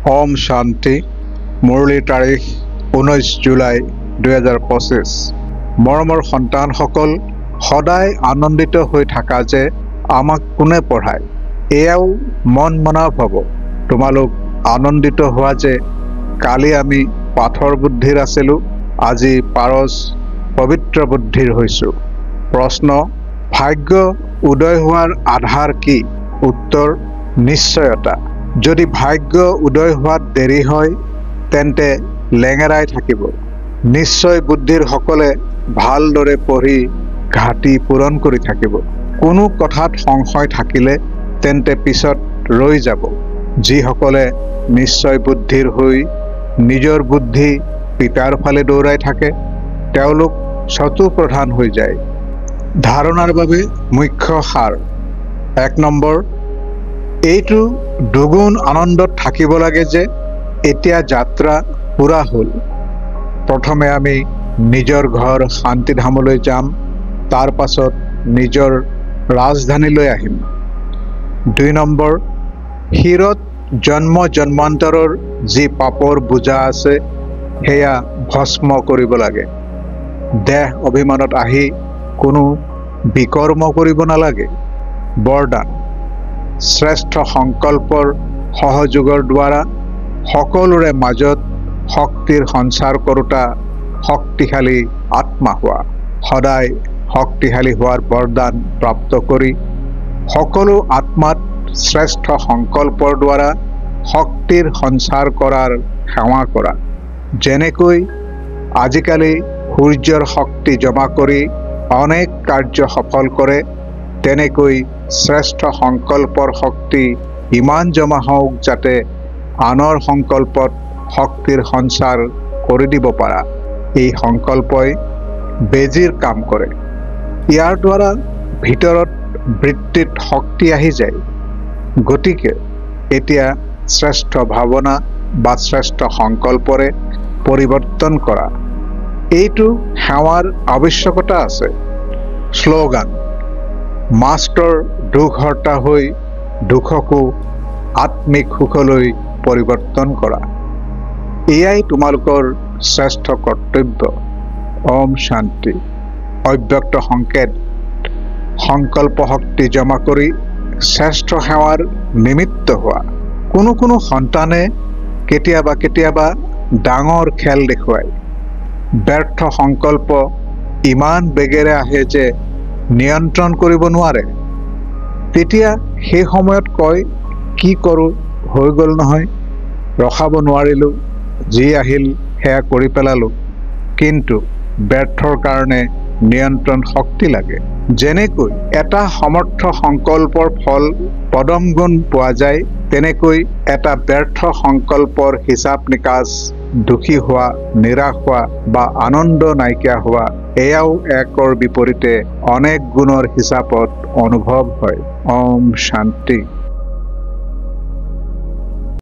ओम शांति। मुरली तारीख 19 जुलाई 2025। मरমৰ সন্তানসকল সদায় আনন্দিত হৈ থাকা যে আমাক কোনে পঢ়ায়, এয়াও মন মনাব হ'ব। তোমালোক আনন্দিত হোৱা যে কালি আমি পাথৰ বুদ্ধিৰ আছিলোঁ, আজি পাৰস পবিত্ৰ বুদ্ধিৰ হৈছোঁ। প্ৰশ্ন: ভাগ্য উদয় হোৱাৰ আধাৰ কি? উত্তৰ: নিশ্চয়তা। যদি ভাগ্য উদয় হোৱাত দেৰি হয় তেন্তে লেঙেৰাই থাকিব। নিশ্চয় বুদ্ধিৰ সকলে ভালদৰে পঢ়ি ঘাটি পূৰণ কৰি থাকিব। কোনো কথাত সংশয় থাকিলে তেন্তে পিছত ৰৈ যাব। যিসকলে নিশ্চয় বুদ্ধিৰ হৈ নিজৰ বুদ্ধি পিতাৰ ফালে দৌৰাই থাকে তেওঁলোক চতু প্ৰধান হৈ যায়। ধাৰণাৰ বাবে মুখ্য সাৰ: 1 নম্বৰ, এইটো দুগুণ আনন্দত থাকিব লাগে যে এতিয়া যাত্ৰা পুৰা হ'ল। প্ৰথমে আমি নিজৰ ঘৰ শান্তিধামলৈ যাম, তাৰ পাছত নিজৰ ৰাজধানীলৈ আহিম। 2 নম্বৰ, শিৰত জন্ম জন্মান্তৰৰ যি পাপৰ বোজা আছে সেয়া ভস্ম কৰিব লাগে। দেহ অভিমানত আহি কোনো বিকৰ্ম কৰিব নালাগে। বৰদান: শ্ৰেষ্ঠ সংকল্পৰ সহযোগৰ দ্বাৰা সকলোৰে মাজত শক্তিৰ সঞ্চাৰ কৰোঁতা শক্তিশালী আত্মা হোৱা। সদায় শক্তিশালী হোৱাৰ বৰদান প্ৰাপ্ত কৰি সকলো আত্মাত শ্ৰেষ্ঠ সংকল্পৰ দ্বাৰা শক্তিৰ সঞ্চাৰ কৰাৰ সেৱা কৰা। যেনেকৈ আজিকালি সূৰ্যৰ শক্তি জমা কৰি অনেক কাৰ্য সফল কৰে, তেনেকৈ শ্ৰেষ্ঠ সংকল্পৰ শক্তি ইমান জমা হওক যাতে আনৰ সংকল্পত শক্তিৰ সঞ্চাৰ কৰি দিব পাৰা। এই সংকল্পই বেজীৰ কাম কৰে। ইয়াৰ দ্বাৰা ভিতৰত বৃত্তিত শক্তি আহি যায়। গতিকে এতিয়া শ্ৰেষ্ঠ ভাৱনা বা শ্ৰেষ্ঠ সংকল্পৰে পৰিৱৰ্তন কৰা। এইটো সেৱাৰ আৱশ্যকতা আছে। শ্লোগান: মাষ্টৰ দুখহৰ্তা হৈ দুখকো আত্মিক সুখলৈ পৰিৱৰ্তন কৰা। এয়াই তোমালোকৰ শ্ৰেষ্ঠ কৰ্তব্য। ওম শান্তি। অব্যক্ত সংকেত: সংকল্প শক্তি জমা কৰি শ্ৰেষ্ঠ সেৱাৰ নিমিত্ত হোৱা। কোনো সন্তানে কেতিয়াবা কেতিয়াবা ডাঙৰ খেল দেখুৱায়। ব্যৰ্থ সংকল্প ইমান বেগেৰে আহে যে নিয়ন্ত্ৰণ কৰিব নোৱাৰে। তেতিয়া সেই সময়ত কয়, কি কৰোঁ, হৈ গ'ল নহয়, ৰখাব নোৱাৰিলোঁ, যি আহিল সেয়া কৰি পেলালোঁ। কিন্তু ব্যৰ্থৰ কাৰণে নিয়ন্ত্ৰণ শক্তি লাগে। যেনেকৈ এটা সমৰ্থ সংকল্পৰ ফল পদম গুণ পোৱা যায়, তেনেকৈ এটা ব্যৰ্থ সংকল্পৰ হিচাপ নিকাচ দুখী হোৱা, নিৰাশ হোৱা বা আনন্দ নাইকিয়া হোৱা, এয়াও একৰ বিপৰীতে অনেক গুণৰ হিচাপত অনুভৱ হয়। ওম শান্তি।